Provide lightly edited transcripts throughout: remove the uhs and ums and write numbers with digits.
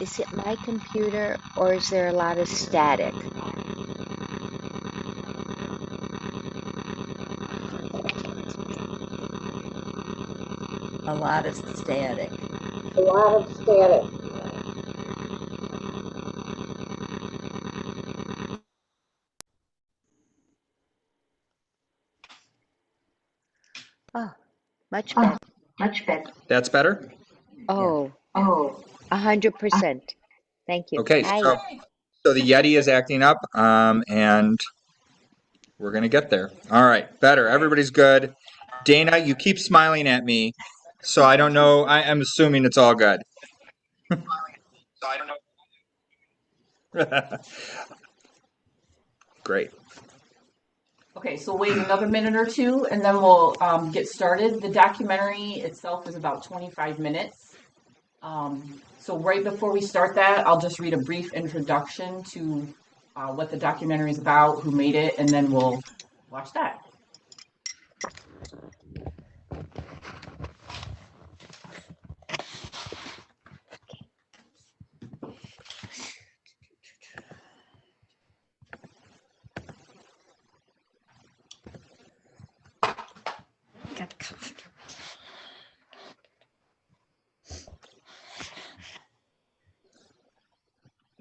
Is it my computer or is there a lot of static? A lot of static. A lot of static. Oh, much better. Much better. That's better? Oh, Oh, 100%. Thank you. Okay, Hi. so the Yeti is acting up, and we're gonna get there. All right, better. Everybody's good. Dana, you keep smiling at me, so I don't know. I'm assuming it's all good. Great. Okay, so wait another minute or two, and then we'll get started. The documentary itself is about 25 minutes. So right before we start that, I'll just read a brief introduction to what the documentary is about, who made it, and then we'll watch that. Got comfortable.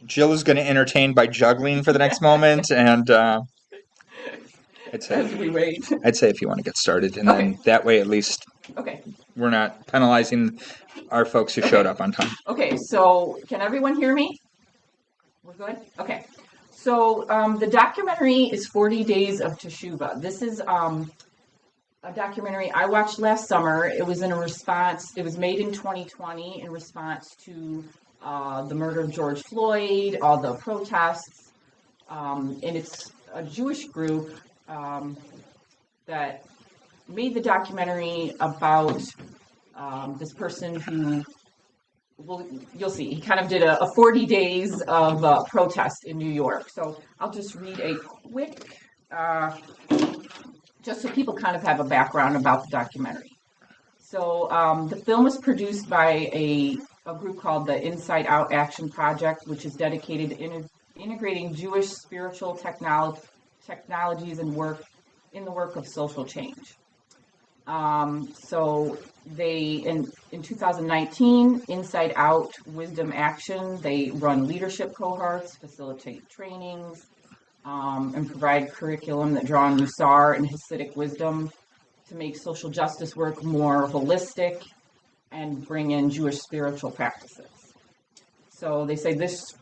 Jill is going to entertain by juggling for the next moment, and I'd As we wait. say if you want to get started, and Okay. then that way at least Okay. we're not penalizing our folks who showed up on time. Okay, so can everyone hear me? We're good? Okay. So the documentary is 40 Days of Teshuvah. This is a documentary I watched last summer. It was made in 2020 in response to the murder of George Floyd, all the protests, and it's a Jewish group that made the documentary about this person who, well, you'll see, he kind of did a 40 days of protest in New York. So I'll just read a quick, just so people kind of have a background about the documentary. So the film was produced by a group called the Inside Out Action Project, which is dedicated to integrating Jewish spiritual technologies and work in the work of social change. So in 2019, Inside Out Wisdom Action, they run leadership cohorts, facilitate trainings, and provide curriculum that draw on Musar and Hasidic wisdom to make social justice work more holistic and bring in Jewish spiritual practices. So they say this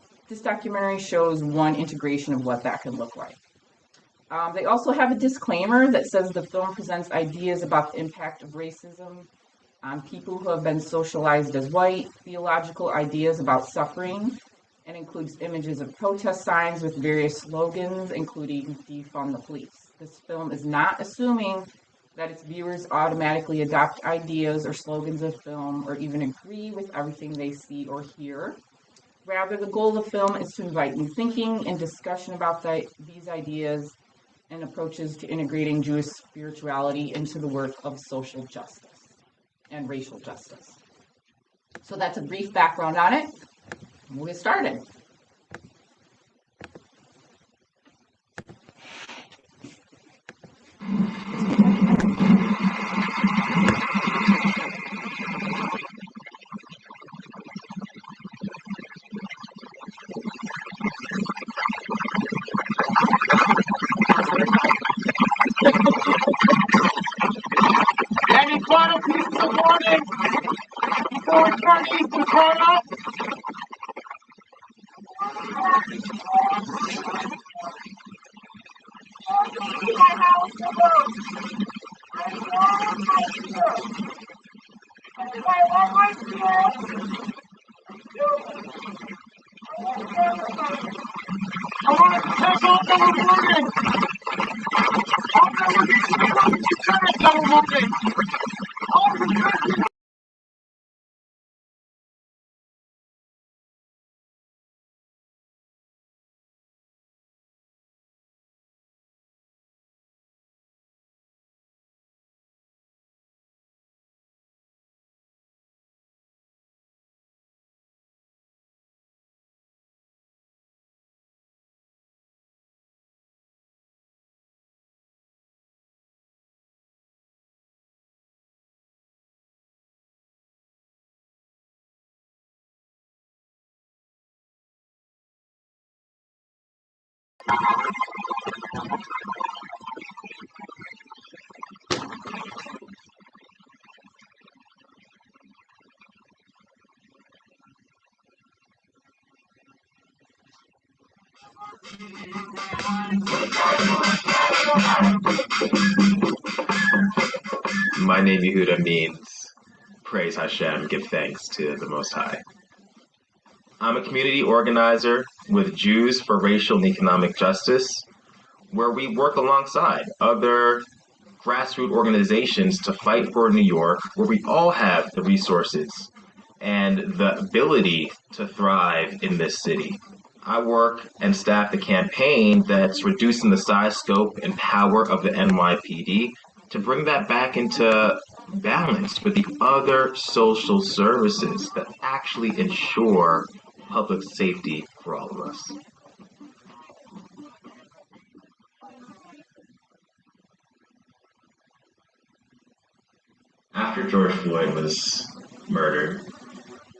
documentary shows one integration of what that can look like. They also have a disclaimer that says the film presents ideas about the impact of racism on people who have been socialized as white, theological ideas about suffering, and includes images of protest signs with various slogans, including defund the police. This film is not assuming that its viewers automatically adopt ideas or slogans of film or even agree with everything they see or hear. Rather, the goal of the film is to invite new thinking and discussion about these ideas and approaches to integrating Jewish spirituality into the work of social justice and racial justice. So that's a brief background on it. We'll get started. Any final pieces of warning before we turn these to Corona? I want to take all double warning. All double warning. All the My name Yehuda means praise Hashem, give thanks to the Most High. I'm a community organizer with Jews for Racial and Economic Justice, where we work alongside other grassroots organizations to fight for New York, where we all have the resources and the ability to thrive in this city. I work and staff the campaign that's reducing the size, scope, and power of the NYPD to bring that back into balance with the other social services that actually ensure public safety for all of us. After George Floyd was murdered,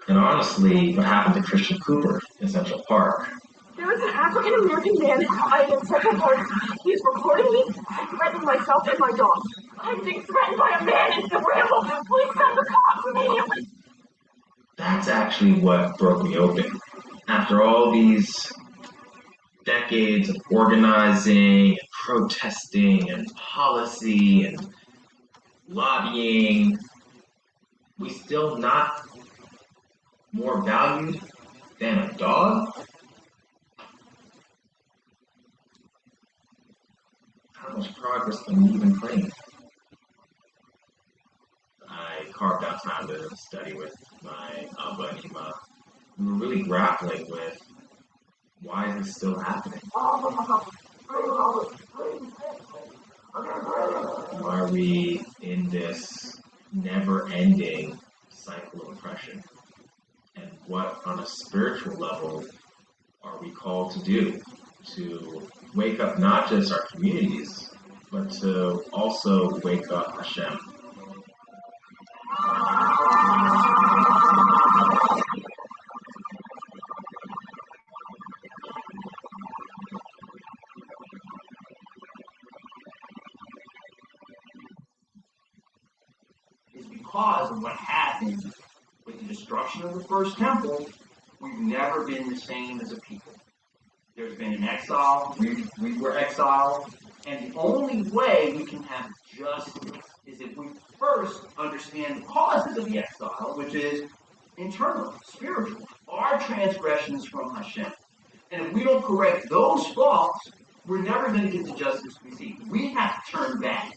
and honestly, what happened to Christian Cooper in Central Park. There was an African American man crying in Central Park. He was recording me, threatening myself and my dog. I'm being threatened by a man in the Bramble. Please send the cops immediately. That's actually what broke me open. After all these decades of organizing, and protesting, and policy, and lobbying, we still not more valued than a dog? How much progress can we even claim? I carved out time to study with my Abba and Ima. We were really grappling with why is this still happening? Why are we in this never-ending cycle of oppression? And what, on a spiritual level, are we called to do? To wake up not just our communities, but to also wake up Hashem. because of what happened with the destruction of the first temple, we've never been the same as a people. There's been an exile, we were exiled, and the only way we can have justice is if we first understand the causes of the exile, which is internal, spiritual, our transgressions from Hashem. And if we don't correct those faults, we're never going to get the justice we seek. We have to turn back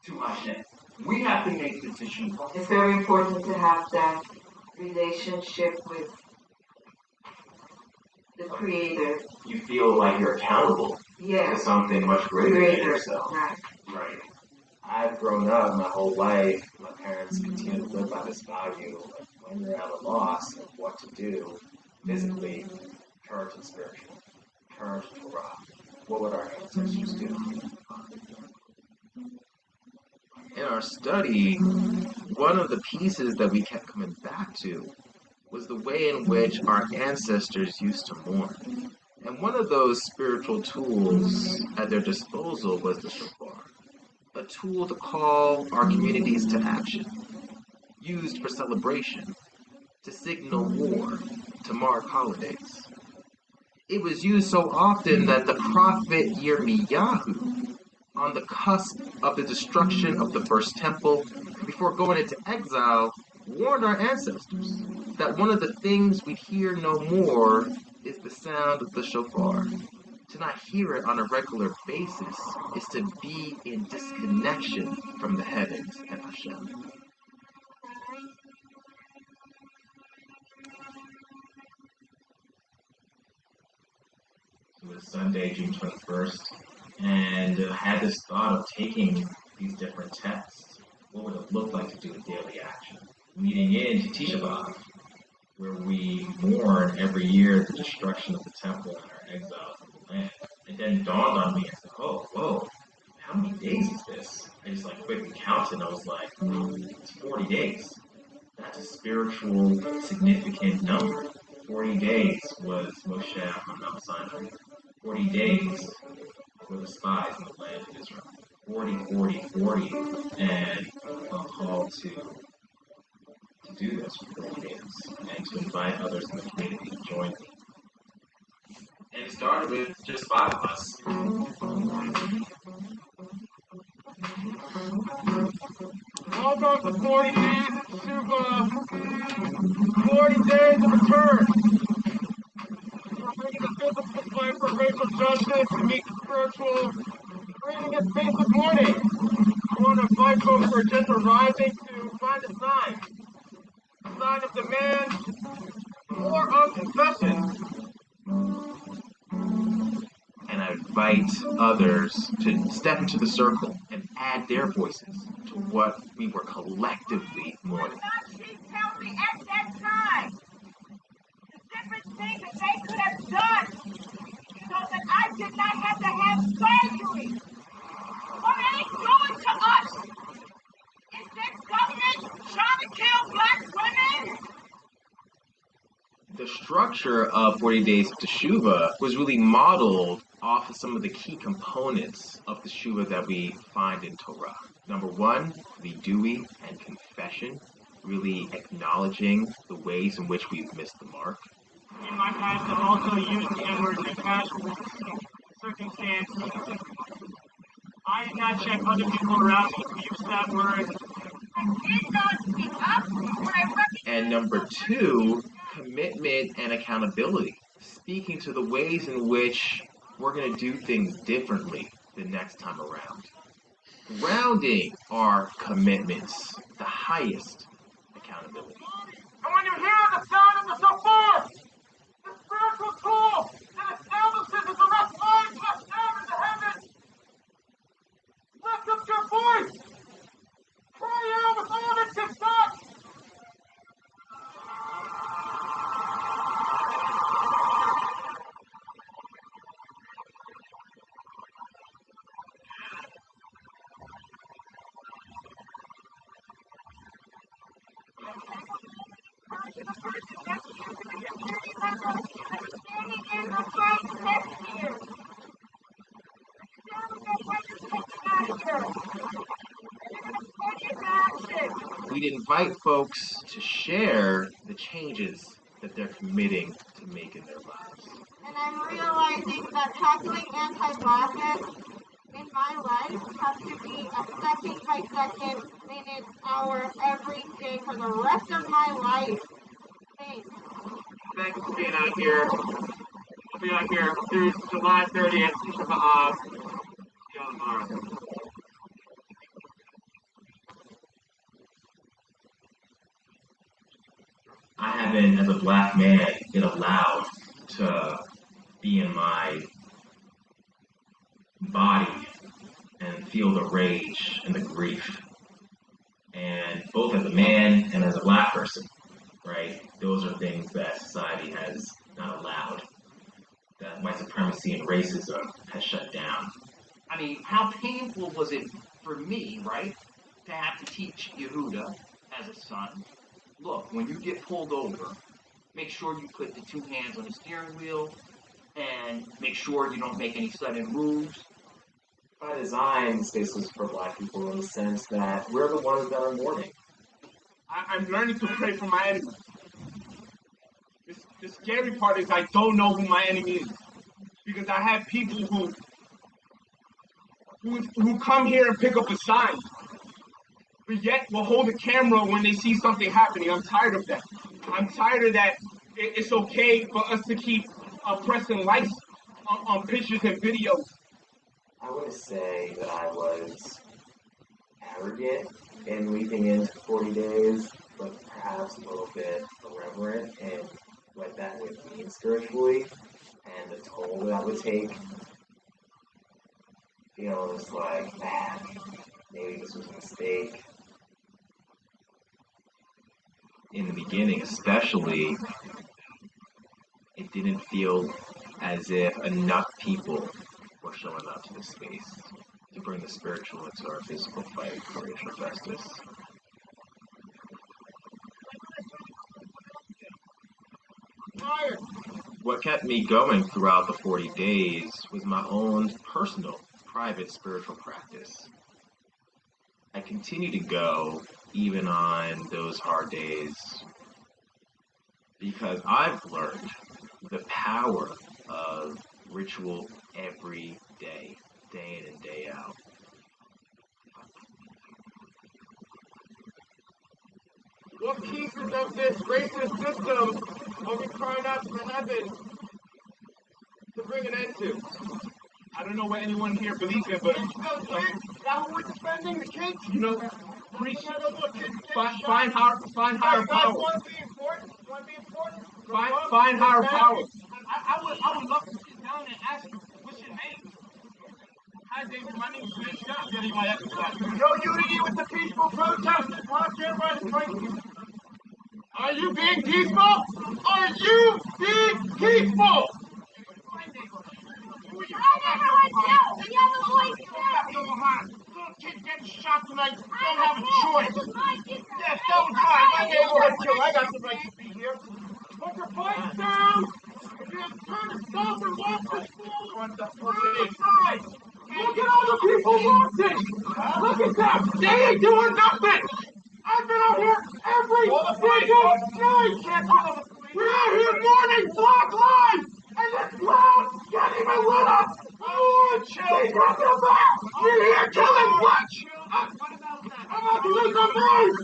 to Hashem. We have to make the teshuvah. It's very important to have that relationship with the Creator. You feel like you're accountable to something much greater than yourself. Right. Right. I've grown up my whole life. My parents continue to live by this value of when you're at a loss of what to do physically, turn to the spiritual, turn to Torah. What would our ancestors do? In our study, one of the pieces that we kept coming back to was the way in which our ancestors used to mourn. And one of those spiritual tools at their disposal was the shofar, a tool to call our communities to action, used for celebration, to signal war, to mark holidays. It was used so often that the prophet Yirmiyahu, on the cusp of the destruction of the first temple, before going into exile, warned our ancestors that one of the things we'd hear no more is the sound of the shofar. To not hear it on a regular basis is to be in disconnection from the heavens and Hashem. It was Sunday, June 21st, and I had this thought of taking these different texts. What would it look like to do a daily action? Leading into Teshuvah, where we mourn every year the destruction of the temple and our exile from the land. It then dawned on me, I said, oh, whoa, how many days is this? I just quickly counted, and I was like, it's 40 days. That's a spiritual, significant number. 40 days was Moshe on Mount Sinai. 40 days were the spies in the land of Israel. 40, and I'm called to do this for 40 days and to invite others in the community to join me. And it started with just 5 of us. How about the 40 days of Teshuvah, 40 days of return? We're bringing the physical fight for racial justice to meet the spiritual, bringing a space of mourning. I want to invite folks for a gentle rising to find a sign of demand or of confession. And I invite others to step into the circle and add their voices to what we were collectively mourning. She tell me at that time the different things that they could have done so that I did not have to have surgery. What are they doing to us? Is this government trying to kill black women? The structure of 40 Days of Teshuvah was really modeled off of some of the key components of Teshuvah that we find in Torah. Number 1, vidui and confession, really acknowledging the ways in which we've missed the mark. In my past, I've also used the N-word in past circumstance. I did not check other people around me who used that word. I did not speak up when I recognized. And number 2, commitment and accountability, speaking to the ways in which we're going to do things differently the next time around. Grounding our commitments, the highest accountability. And when you hear the sound of the shofar, the spiritual tool that establishes a direct line to Hashem in the heavens, lift up your voice, cry out with all that you've got. we'd invite folks to share the changes that they're committing to make in their lives. And I'm realizing that tackling anti-blackness in my life has to be a second by second, minute, hour, every day for the rest of my life. Thanks. Thanks for being out here. I'll be out here through July 30th. See you tomorrow. I haven't, as a black man, been allowed to be in my body and feel the rage and the grief. And both as a man and as a black person, right? Those are things that society has not allowed, that white supremacy and racism has shut down. I mean, how painful was it for me, right, to have to teach Yehuda as a son, look, when you get pulled over, make sure you put the two hands on the steering wheel and make sure you don't make any sudden moves. By design, space was for black people in the sense that we're the ones that are mourning. I'm learning to pray for my enemy. The scary part is I don't know who my enemy is. Because I have people who come here and pick up a sign. But yet will hold a camera when they see something happening. I'm tired of that. I'm tired of that. It's okay for us to keep pressing likes on pictures and videos. I wouldn't say that I was arrogant in leaping into 40 days, but perhaps a little bit irreverent in what that would mean spiritually and the toll that would take. You know, it's like, man, maybe this was a mistake. In the beginning, especially, it didn't feel as if enough people were showing up to this space to bring the spiritual into our physical fight for racial justice. What kept me going throughout the 40 days was my own personal, private spiritual practice. I continue to go even on those hard days because I've learned the power of ritual every day, day in and day out. What pieces of this racist system are we crying out to heaven to bring an end to? I don't know what anyone here believes in, but that we're defending the kids. You know, preach, find higher power. Find higher power. I would love to sit down and ask you, what's your name? Hi, David. My name is Nick. Getting my exercise. No unity with the peaceful protesters. Why can't everybody fight? Are you being peaceful? Are you being peaceful? Little kid getting shot tonight. Don't have a choice. Yes, that was mine. My neighborhood too. I got the right to be here. Put your bikes down. Just turn to stop and walk the school. Look at all the people watching. Look at them. They ain't doing nothing. I've been out here every single night. We're out here mourning Black Lives, and this clown can't even let us. Oh, chill. You're here killing black. I'm about to lose my mind.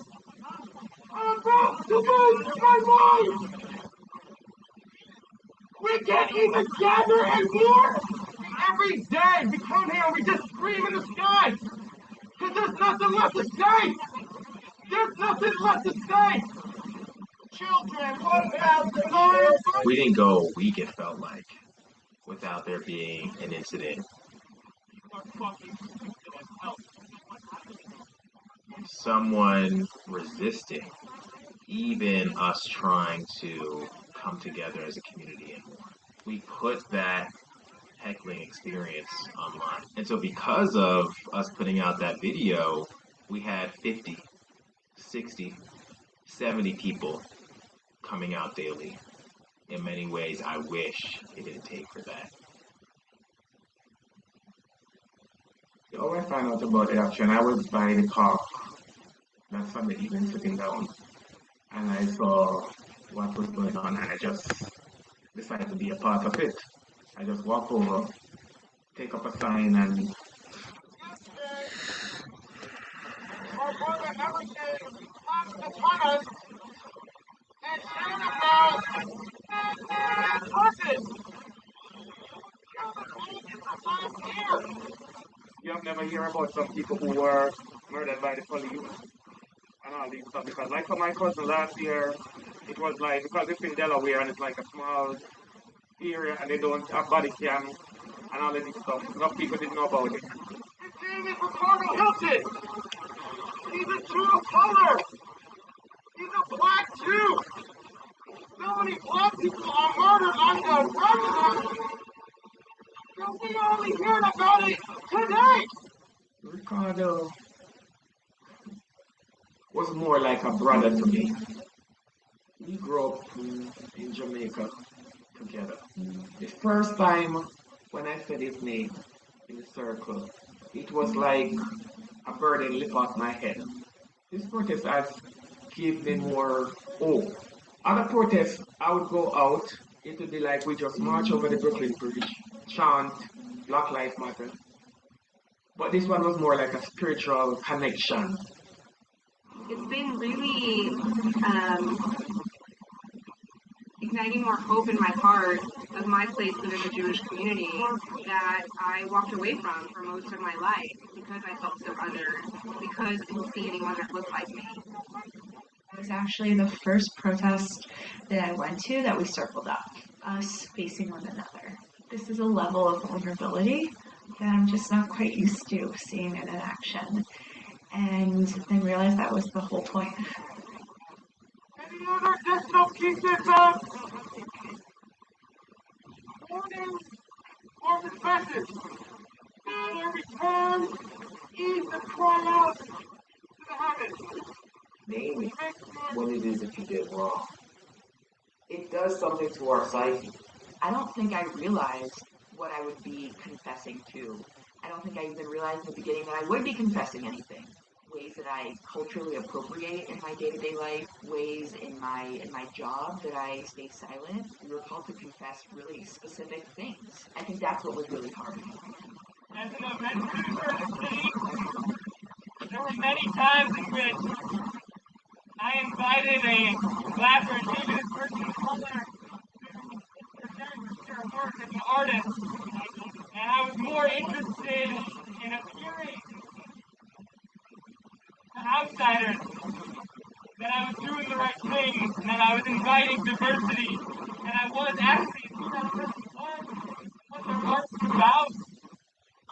I'm about to lose my mind. We can't even gather and mourn. Every day we come here and we just scream in the sky. Because there's nothing left to say. There's nothing left to say. Children, what about the Lord? We didn't go a week, it felt like, without there being an incident. Someone resisting, even us trying to come together as a community and more. We put that heckling experience online. And so because of us putting out that video, we had 50, 60, 70 people coming out daily. In many ways, I wish it didn't take for that. All I found out about the action, I was by the car. And my family even sitting down, and I saw what was going on, and I just decided to be a part of it. I just walk over, take up a sign, and Our brother everything comes upon us and shame about horses. You have never heard about some people who were murdered by the police and all these stuff, because like for my cousin last year, it was like, because it's in Delaware and it's like a small area and they don't have body cam and all of this stuff. Enough people didn't know about it. His name is Ricardo Hilton. He's a Jew of color. He's a black Jew. So many black people are murdered on the resident. So we only heard about it today. Ricardo was more like a brother to me. We grew up in Jamaica together. The first time when I said his name in the circle, it was like a burden lift off my head. This protest has given me more hope. Other protests, I would go out, it would be like we just march over the Brooklyn Bridge, chant Black Lives Matter. But this one was more like a spiritual connection. It's been really igniting more hope in my heart of my place within the Jewish community that I walked away from for most of my life because I felt so othered, because I didn't see anyone that looked like me. It was actually the first protest that I went to that we circled up, us facing one another. This is a level of vulnerability that I'm just not quite used to seeing in action. And then realized that was the whole point. Any other additional pieces of warning or confession? Their return is to cry out to the heavens. Name what it is that you did wrong. It does something to our psyche. I don't think I realized what I would be confessing to. I don't think I even realized in the beginning that I would be confessing anything. Ways that I culturally appropriate in my day-to-day life, ways in my job that I stay silent. We were called to confess really specific things. I think that's what was really hard. As an event producer in the city, there were many times in which I invited a black or indigenous person of color to present their work as an artist. And I was more interested in appearing to outsiders that I was doing the right thing, and that I was inviting diversity, and I was actually who that person was, what their art was about.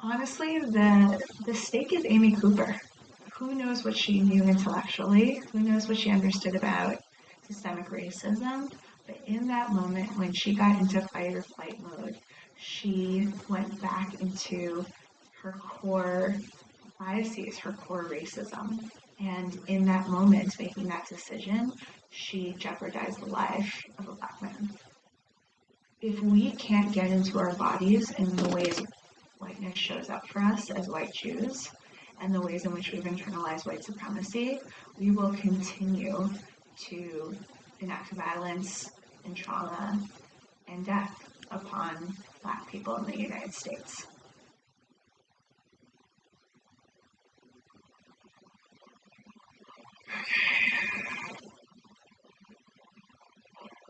Honestly, the stake is Amy Cooper. Who knows what she knew intellectually? Who knows what she understood about systemic racism? But in that moment, when she got into fight or flight mode, she went back into her core biases, her core racism. And in that moment, making that decision, she jeopardized the life of a Black man. If we can't get into our bodies in the ways whiteness shows up for us as white Jews, and the ways in which we've internalized white supremacy, we will continue to enact violence and trauma and death upon Black people in the United States.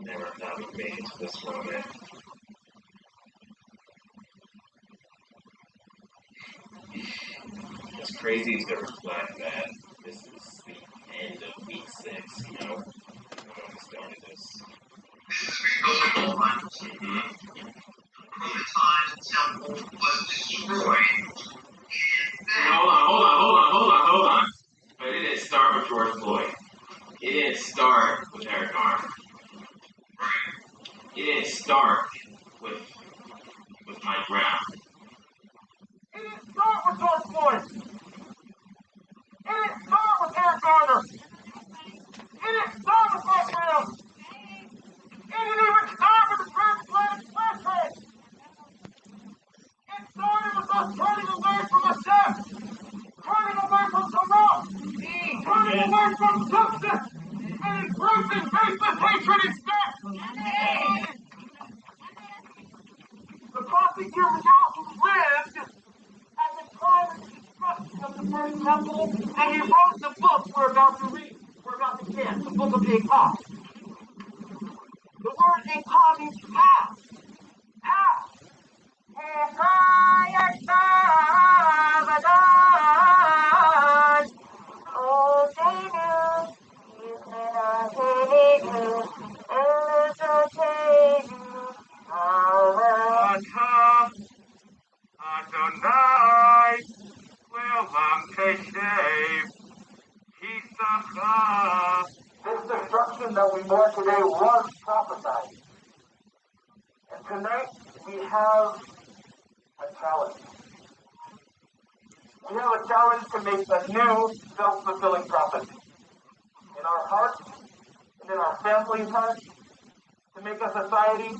Never thought we'd make it to this moment. It's crazy to reflect that this is the end of week 6, you know, when we started this. This is rebuilding moments. From the time the temple was destroyed. Hold on. But it didn't start with George Floyd. It didn't start with Eric Garner. It didn't start with Mike Brown. It didn't start with George Floyd. It didn't start with Eric Garner. It didn't start with Mike Brown. It didn't even start with the transatlantic slave trade. It started with us turning away from Hashem, turning away from Torah, turning away justice and embracing faceless hatred instead. The prophet Yirmiyahu lived at the time of the destruction of the first temple, and he wrote the book we're about to read. We're about to chant, the book of Ekah. The word Ekah means path. Path. Adonai, Le'olam Teshev, Hisachah. This destruction that we bore today was prophesied. And tonight we have a challenge. We have a challenge to make a new self-fulfilling prophecy. In our hearts, and in our family's hearts, to make a society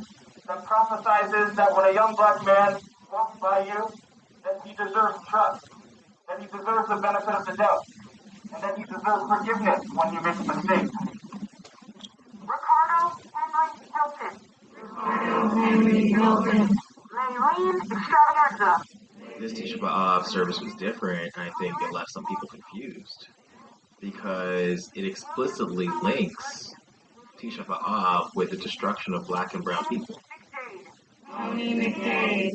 that prophesizes that when a young black man walks by you, that he deserves trust, that he deserves the benefit of the doubt, and that he deserves forgiveness when you make a mistake. Ricardo Henry Hilton. Maylene Extravaganza. This Tisha B'Av service was different, and I think it left some people confused because it explicitly links Tisha B'Av with the destruction of black and brown people. Tony McKay.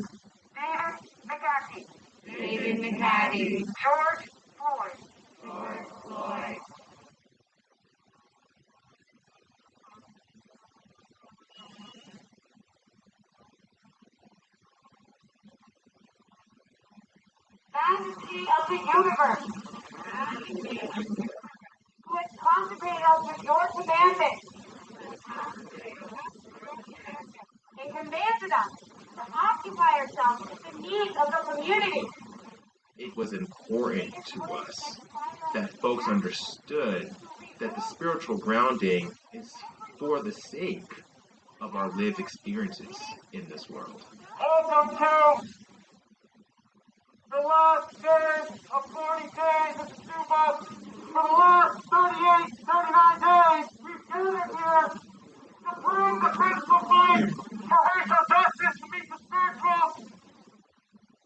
David McCarthy. George Floyd. Majesty of the universe, who has consecrated us with your commandments, and commanded us to occupy ourselves with the needs of the community. It was important to us that folks understood that the spiritual grounding is for the sake of our lived experiences in this world. Also to the last days of 40 days of Teshuvah, for the last 38, 39 days, we've gathered here to bring the faithful fight for racial justice to meet the spiritual,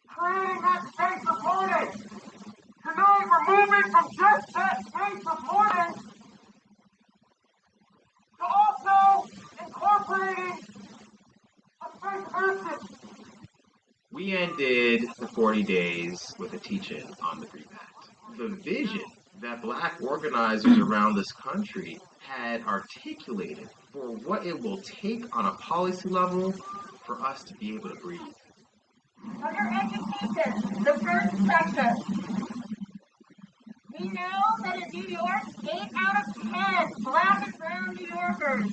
creating that space of mourning. Tonight we're moving from just that space of mourning to also incorporating a space of urgency. We ended the 40 days with a teach-in on the Breathe Act. The vision that black organizers around this country had articulated for what it will take on a policy level for us to be able to breathe. Under education, the first sector. We know that in New York, 8 out of 10 black and brown New Yorkers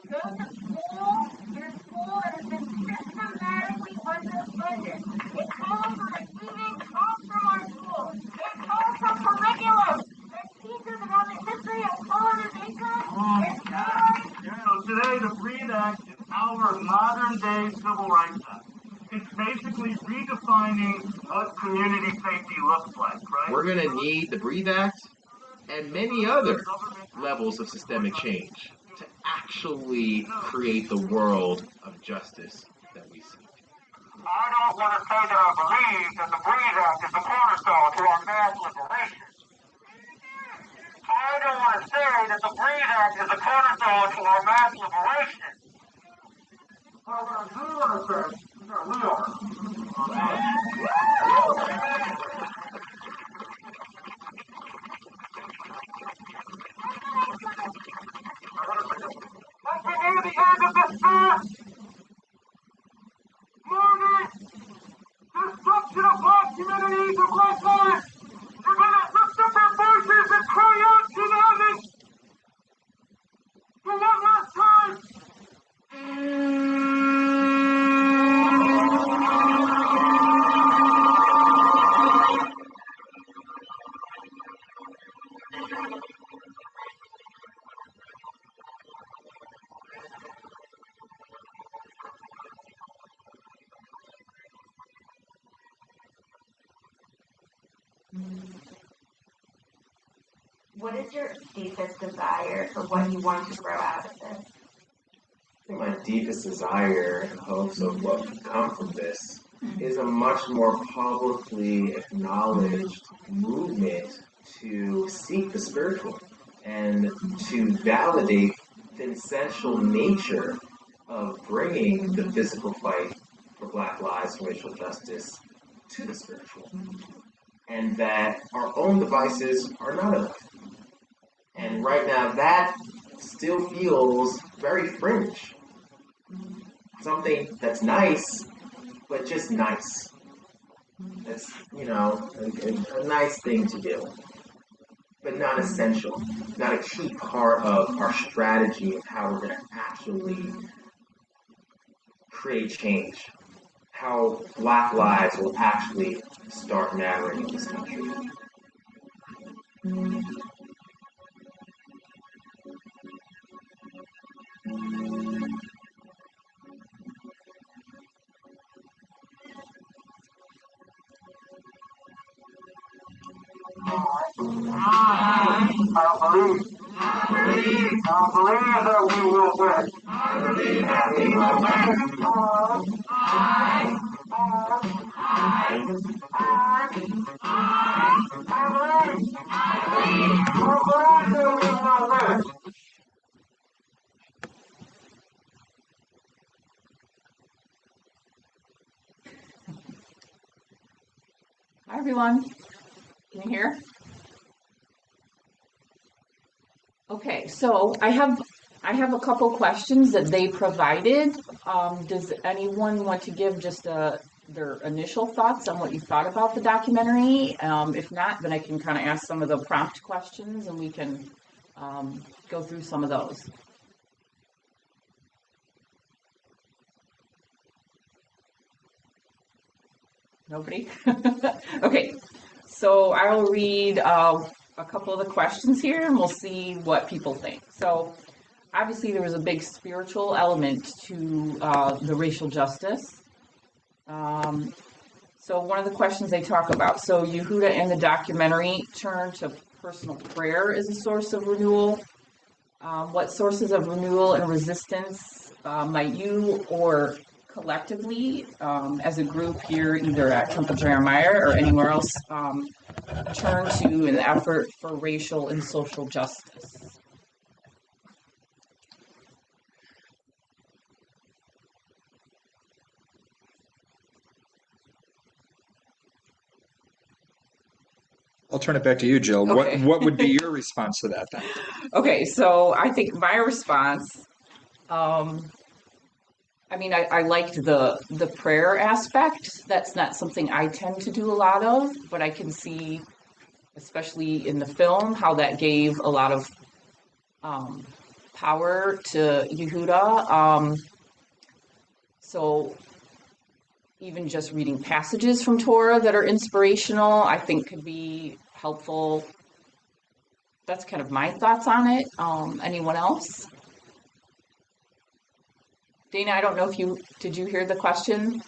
go to school in a school that has been systematically underfunded. It calls for receiving costs from our schools. It calls for curriculum that teaches about the history of colonization. Today the Breathe Act is our modern-day civil rights act. It's basically redefining what community safety looks like, right? We're going to need the Breathe Act and many other levels of systemic change to actually create the world of justice that we seek. I don't want to say that I believe that the Breathe Act is the cornerstone to our mass liberation. I don't want to say that the Breathe Act is the cornerstone to our mass liberation. But what I do want to say is that we are. As we near the end of this fast, mourning, destruction of black communities and black lives, you're going to lift up our voices and cry out to the heavens for one last time. What is your deepest desire for what you want to grow out of this? I think my deepest desire and hopes of what can come from this is a much more publicly acknowledged movement to seek the spiritual and to validate the essential nature of bringing the physical fight for Black lives and racial justice to the spiritual. And that our own devices are not enough. And right now, that still feels very fringe. Something that's nice, but just nice. That's, a nice thing to do, but not essential, not a key part of our strategy of how we're going to actually create change, how Black lives will actually start mattering in this country. I believe. I believe that we will win. I believe that we will win. Hi, everyone. Can you hear? Okay, so I have a couple questions that they provided. Does anyone want to give just their initial thoughts on what you thought about the documentary? If not, then I can kind of ask some of the prompt questions and we can go through some of those. Nobody? Okay, so I'll read a couple of the questions here and we'll see what people think. So obviously there was a big spiritual element to the racial justice. So one of the questions they talk about, so Yehuda in the documentary turned to personal prayer as a source of renewal. What sources of renewal and resistance might you or collectively as a group here, either at Temple Jeremiah or anywhere else, turn to in the effort for racial and social justice? I'll turn it back to you, Jill. Okay. What would be your response to that then? Okay, so I think my response, I liked the prayer aspect. That's not something I tend to do a lot of, but I can see, especially in the film, how that gave a lot of power to Yehuda. So even just reading passages from Torah that are inspirational, I think could be helpful. That's kind of my thoughts on it. Anyone else? Dana, I don't know if did you hear the question?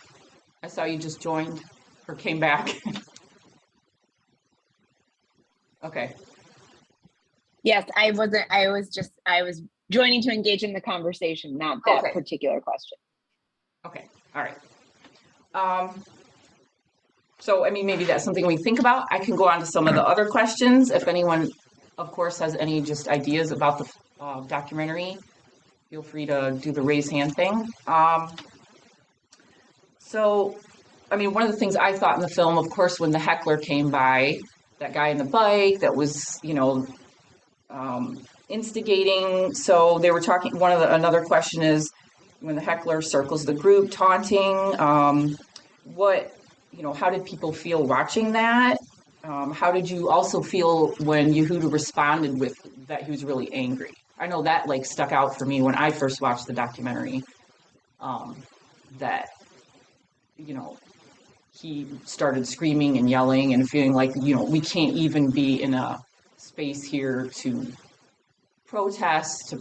I saw you just joined or came back. Okay. Yes, I was joining to engage in the conversation, not that particular question. Okay. All right. So, maybe that's something we think about. I can go on to some of the other questions. If anyone, of course, has any just ideas about the documentary, feel free to do the raise hand thing. One of the things I thought in the film, of course, when the heckler came by, that guy on the bike that was, instigating. So they were talking, another question is, when the heckler circles the group taunting, how did people feel watching that? How did you also feel when Yehuda responded with that he was really angry? I know that stuck out for me when I first watched the documentary, that, he started screaming and yelling and feeling like, we can't even be in a space here to protest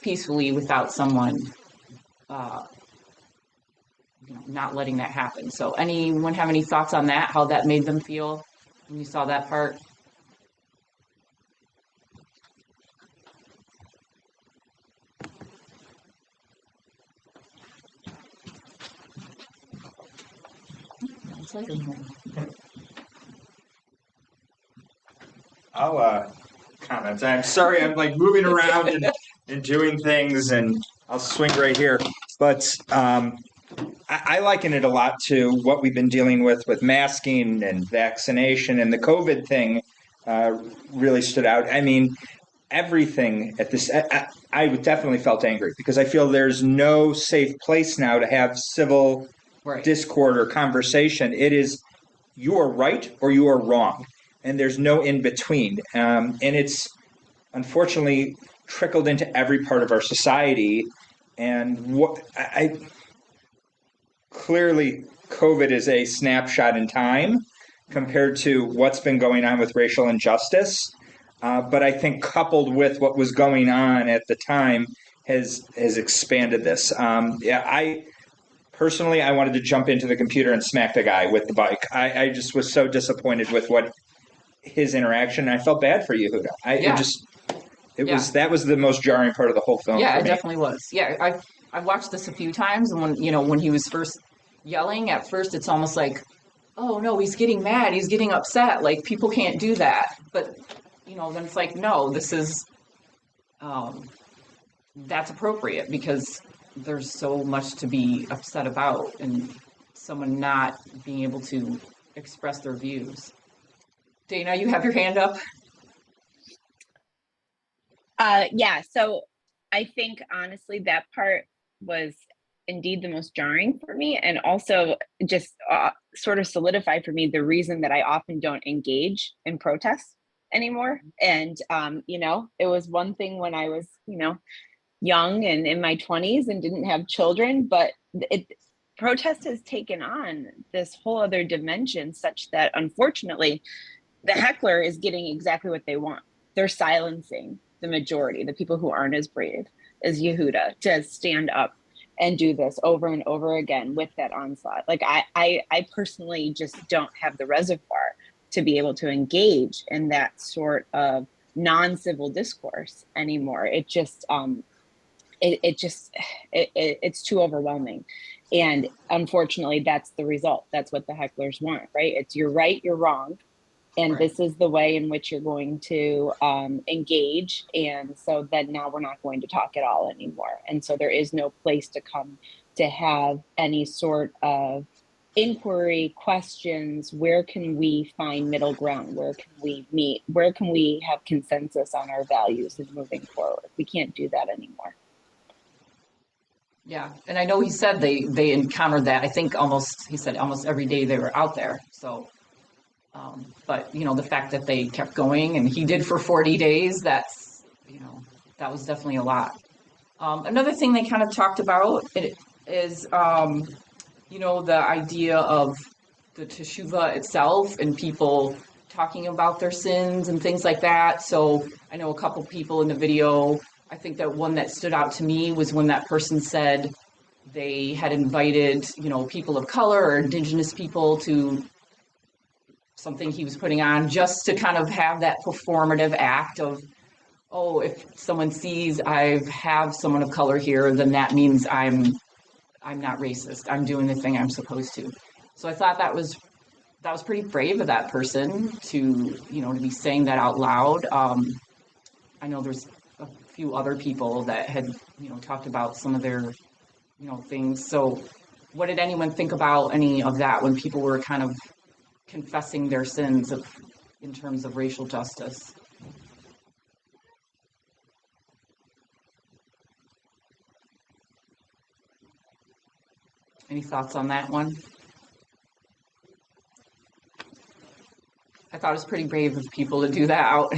peacefully without someone, not letting that happen. So anyone have any thoughts on that, how that made them feel when you saw that part? It's like I'll comment. I'm sorry, I'm like moving around and doing things, and I'll swing right here. But I liken it a lot to what we've been dealing with masking and vaccination, and the COVID thing really stood out. I mean, everything at this, I definitely felt angry because I feel there's no safe place now to have civil discord or conversation. It is you are right or you are wrong, and there's no in between. And it's unfortunately trickled into every part of our society. And what I clearly, COVID is a snapshot in time compared to what's been going on with racial injustice. But I think coupled with what was going on at the time has expanded this. I personally, I wanted to jump into the computer and smack the guy with the bike. I just was so disappointed with what his interaction. And I felt bad for Yehuda. That was the most jarring part of the whole film. Yeah, for it me. definitely was. Yeah, I've watched this a few times, and when he was first yelling, at first it's almost like, oh no, he's getting mad, he's getting upset. Like people can't do that. But then it's like, no, this is that's appropriate because there's so much to be upset about, and someone not being able to express their views. Dana, you have your hand up. Yeah, so I think honestly that part was indeed the most jarring for me, and also just sort of solidified for me the reason that I often don't engage in protests anymore. And it was one thing when I was young and in my 20s and didn't have children, but protest has taken on this whole other dimension, such that unfortunately the heckler is getting exactly what they want. They're silencing the majority, the people who aren't as brave as Yehuda, to stand up and do this over and over again with that onslaught. Like I personally just don't have the reservoir to be able to engage in that sort of non-civil discourse anymore. It's too overwhelming. And unfortunately, that's the result. That's what the hecklers want, right? It's you're right, you're wrong. And this is the way in which you're going to engage. And so then now we're not going to talk at all anymore. And so there is no place to come to have any sort of inquiry, questions. Where can we find middle ground? Where can we meet? Where can we have consensus on our values and moving forward? We can't do that anymore. Yeah, and I know he said they encountered that. I think he said almost every day they were out there. So, but the fact that they kept going, and he did for 40 days, that was definitely a lot. Another thing they kind of talked about is the idea of the Teshuvah itself and people talking about their sins and things like that. So I know a couple people in the video. I think that one that stood out to me was when that person said they had invited, people of color or indigenous people to something he was putting on, just to kind of have that performative act of, oh, if someone sees I have someone of color here, then that means I'm not racist. I'm doing the thing I'm supposed to. So I thought that was pretty brave of that person to be saying that out loud. I know there's a few other people that had talked about some of their things. So what did anyone think about any of that when people were kind of confessing their sins in terms of racial justice? Any thoughts on that one? I thought it was pretty brave of people to do that out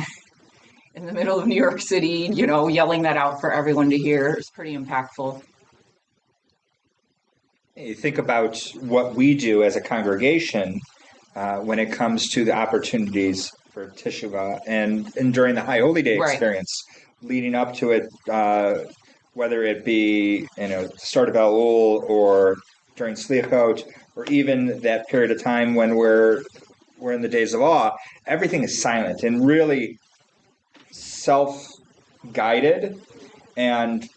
in the middle of New York City, yelling that out for everyone to hear. It's pretty impactful. You think about what we do as a congregation when it comes to the opportunities for Teshuvah and during the High Holy Day experience, leading up to it, whether it be start of Elul or during Slichot, or even that period of time when we're in the days of awe, everything is silent and really self-guided, and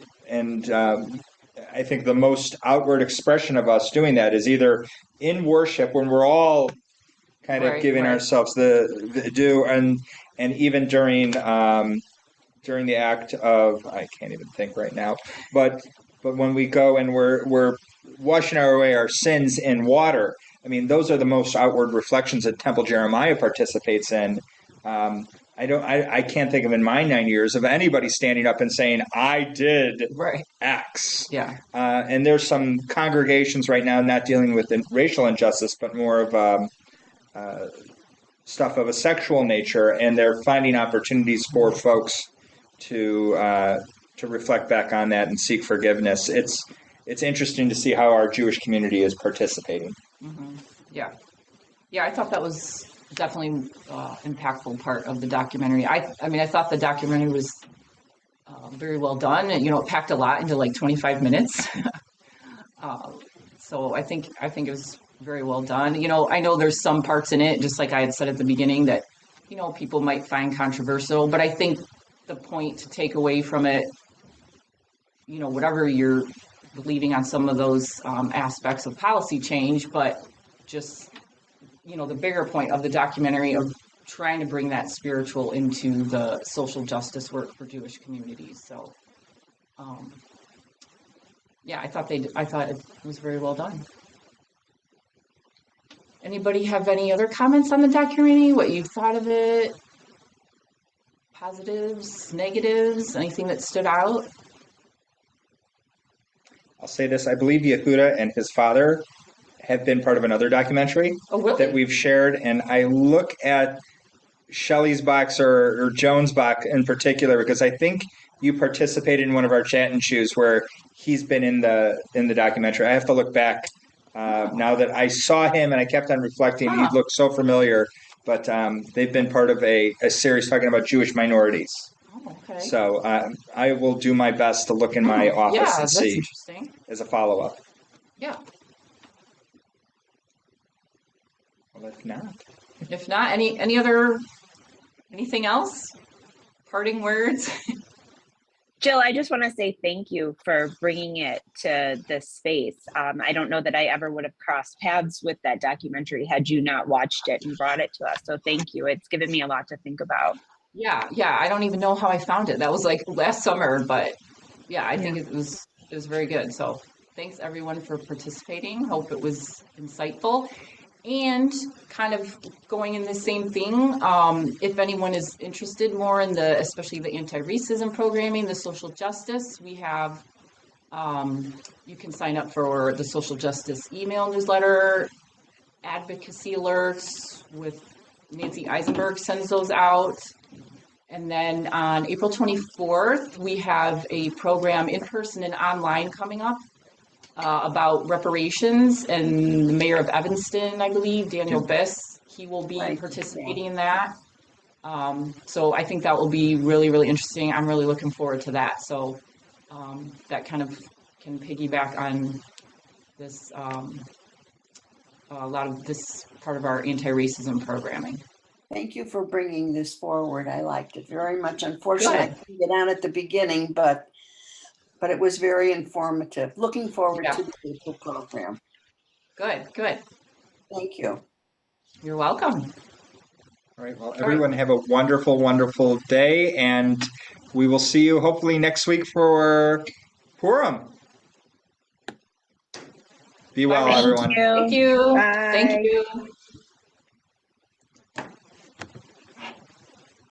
I think the most outward expression of us doing that is either in worship when we're all kind of Right, giving right. ourselves the due, and even during the act of, I can't even think right now, but when we go and we're washing away our sins in water, I mean, those are the most outward reflections that Temple Jeremiah participates in. I can't think of in my 9 years of anybody standing up and saying, I did X. Yeah. And there's some congregations right now not dealing with racial injustice, but more of stuff of a sexual nature, and they're finding opportunities for folks to reflect back on that and seek forgiveness. It's interesting to see how our Jewish community is participating. Mm-hmm. Yeah. Yeah, I thought that was definitely impactful part of the documentary. I mean, I thought the documentary was very well done. And, it packed a lot into like 25 minutes. So I think it was very well done. I know there's some parts in it, just like I had said at the beginning, that, people might find controversial, but I think the point to take away from it, whatever you're believing on some of those aspects of policy change, but just, the bigger point of the documentary of trying to bring that spiritual into the social justice work for Jewish communities. So, yeah, I thought it was very well done. Anybody have any other comments on the documentary? What you thought of it? Positives, negatives, anything that stood out? I'll say this: I believe Yehuda and his father have been part of another documentary that we've shared, and I look at Shelley's box or Jones' box in particular because I think you participated in one of our chat and choose where he's been in the documentary. I have to look back now that I saw him, and I kept on reflecting. He looked so familiar, but they've been part of a series talking about Jewish minorities. Okay. So I will do my best to look in my office and see as a follow-up. Yeah. Well, if not, anything else? Parting words? Jill, I just want to say thank you for bringing it to this space. I don't know that I ever would have crossed paths with that documentary had you not watched it and brought it to us. So thank you. It's given me a lot to think about. Yeah. I don't even know how I found it. That was like last summer, but yeah, I think it was very good. So thanks everyone for participating. Hope it was insightful. And kind of going in the same thing, if anyone is interested more in especially the anti-racism programming, the social justice, we have, you can sign up for the social justice email newsletter, advocacy alerts with Nancy Eisenberg sends those out. And then on April 24th, we have a program in person and online coming up. About reparations, and the mayor of Evanston, I believe, Daniel Biss, he will be participating in that. So I think that will be really, really interesting. I'm really looking forward to that. So that kind of can piggyback on this, a lot of this part of our anti-racism programming. Thank you for bringing this forward. I liked it very much. Unfortunately, I couldn't get on at the beginning, but it was very informative. Looking forward to the April program. Good. Thank you. You're welcome. All right. Well, everyone have a wonderful, wonderful day, and we will see you hopefully next week for Purim. Be well, everyone. Thank you. Bye. Thank you.